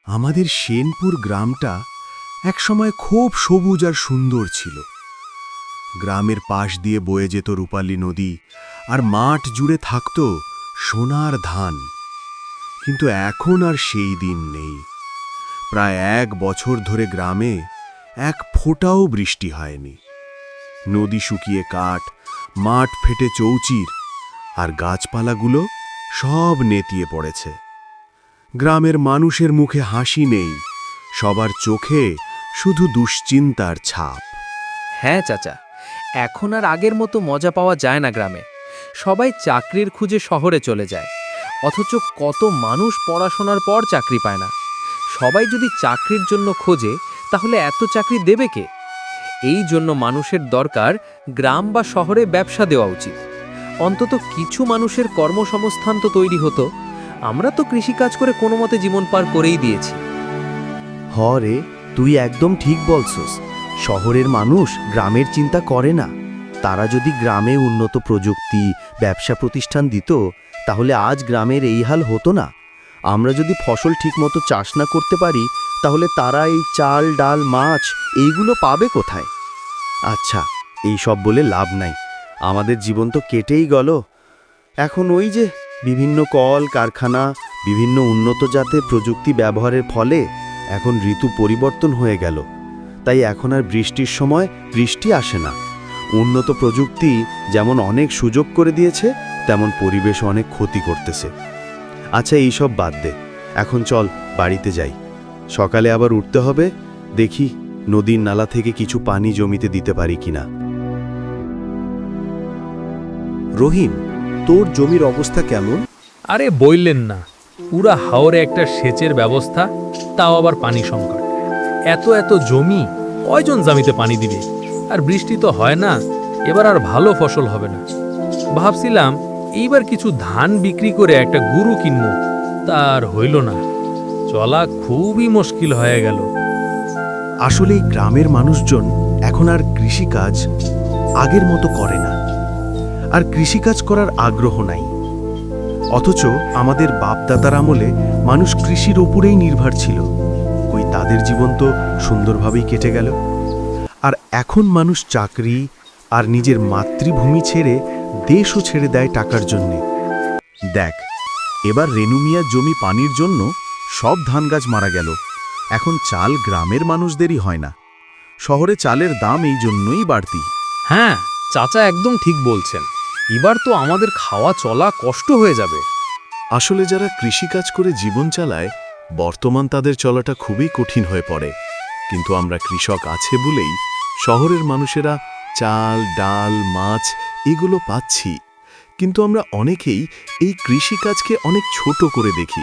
আমাদের সেনপুর গ্রামটা একসময় খুব সবুজ আর সুন্দর ছিল। গ্রামের পাশ দিয়ে বয়ে যেত রূপালী নদী, আর মাঠ জুড়ে থাকত সোনার ধান। কিন্তু এখন আর সেই দিন নেই। প্রায় 1 বছর ধরে গ্রামে এক ফোঁটাও বৃষ্টি হয়নি। নদী শুকিয়ে কাঠ, মাঠ ফেটে চৌচির, আর গাছপালাগুলো সব নেতিয়ে পড়েছে। গ্রামের মানুষের মুখে হাসি নেই, সবার চোখে শুধু দুশ্চিন্তার ছাপ। হ্যাঁ চাচা, এখন আর আগের মতো মজা পাওয়া যায় না গ্রামে। সবাই চাকরির খুঁজে শহরে চলে যায়, অথচ কত মানুষ পড়াশোনার পর চাকরি পায় না। সবাই যদি চাকরির জন্য খোঁজে, তাহলে এত চাকরি দেবে কে? এই জন্য মানুষের দরকার গ্রাম বা শহরে ব্যবসা দেওয়া উচিত। অন্তত কিছু মানুষের কর্মসংস্থান তো তৈরি হতো। আমরা তো কৃষিকাজ করে কোনো মতে জীবন পার করেই দিয়েছি। রে, তুই একদম ঠিক বলছস। শহরের মানুষ গ্রামের চিন্তা করে না। তারা যদি গ্রামে উন্নত প্রযুক্তি, ব্যবসা প্রতিষ্ঠান দিত, তাহলে আজ গ্রামের এই হাল হতো না। আমরা যদি ফসল ঠিকমতো চাষ না করতে পারি, তাহলে তারা এই চাল, ডাল, মাছ এইগুলো পাবে কোথায়? আচ্ছা, এই সব বলে লাভ নাই। আমাদের জীবন তো কেটেই গেল। এখন ওই যে বিভিন্ন কল কারখানা, বিভিন্ন উন্নত জাতের প্রযুক্তি ব্যবহারের ফলে এখন ঋতু পরিবর্তন হয়ে গেল। তাই এখন আর বৃষ্টির সময় বৃষ্টি আসে না। উন্নত প্রযুক্তি যেমন অনেক সুযোগ করে দিয়েছে, তেমন পরিবেশ অনেক ক্ষতি করতেছে। আচ্ছা, এই সব বাদ দে, এখন চল বাড়িতে যাই। সকালে আবার উঠতে হবে। দেখি নদীর নালা থেকে কিছু পানি জমিতে দিতে পারি কিনা। রহিম, তোর জমির অবস্থা কেমন? আরে বললেন না, পুরা হাওরে একটা সেচের ব্যবস্থা, তাও আবার পানি সংকট। এত এত জমি, কয়জন জমিতে পানি দিবে? আর বৃষ্টি তো হয় না, এবার আর ভালো ফসল হবে না। ভাবছিলাম এইবার কিছু ধান বিক্রি করে একটা গরু কিনবো, তার হইল না। চলা খুবই মুশকিল হয়ে গেল। আসলে এই গ্রামের মানুষজন এখন আর কৃষিকাজ আগের মতো করে না, আর কৃষিকাজ করার আগ্রহ নাই। অথচ আমাদের বাপদাদার আমলে মানুষ কৃষির উপরেই নির্ভর ছিল। কই তাদের জীবন তো সুন্দরভাবেই কেটে গেল। আর এখন মানুষ চাকরি আর নিজের মাতৃভূমি ছেড়ে দেশও ছেড়ে দেয় টাকার জন্যে। দেখ, এবার রেনুমিয়ার জমি পানির জন্য সব ধান গাছ মারা গেল। এখন চাল গ্রামের মানুষদেরই হয় না। শহরে চালের দাম এই জন্যই বাড়তি। হ্যাঁ, চাচা একদম ঠিক বলছেন। এবার তো আমাদের খাওয়া চলা কষ্ট হয়ে যাবে। আসলে যারা কৃষিকাজ করে জীবন চালায়, বর্তমান তাদের চলাটা খুবই কঠিন হয়ে পড়ে। কিন্তু আমরা কৃষক আছে বলেই শহরের মানুষেরা চাল, ডাল, মাছ এগুলো পাচ্ছি। কিন্তু আমরা অনেকেই এই কৃষিকাজকে অনেক ছোট করে দেখি।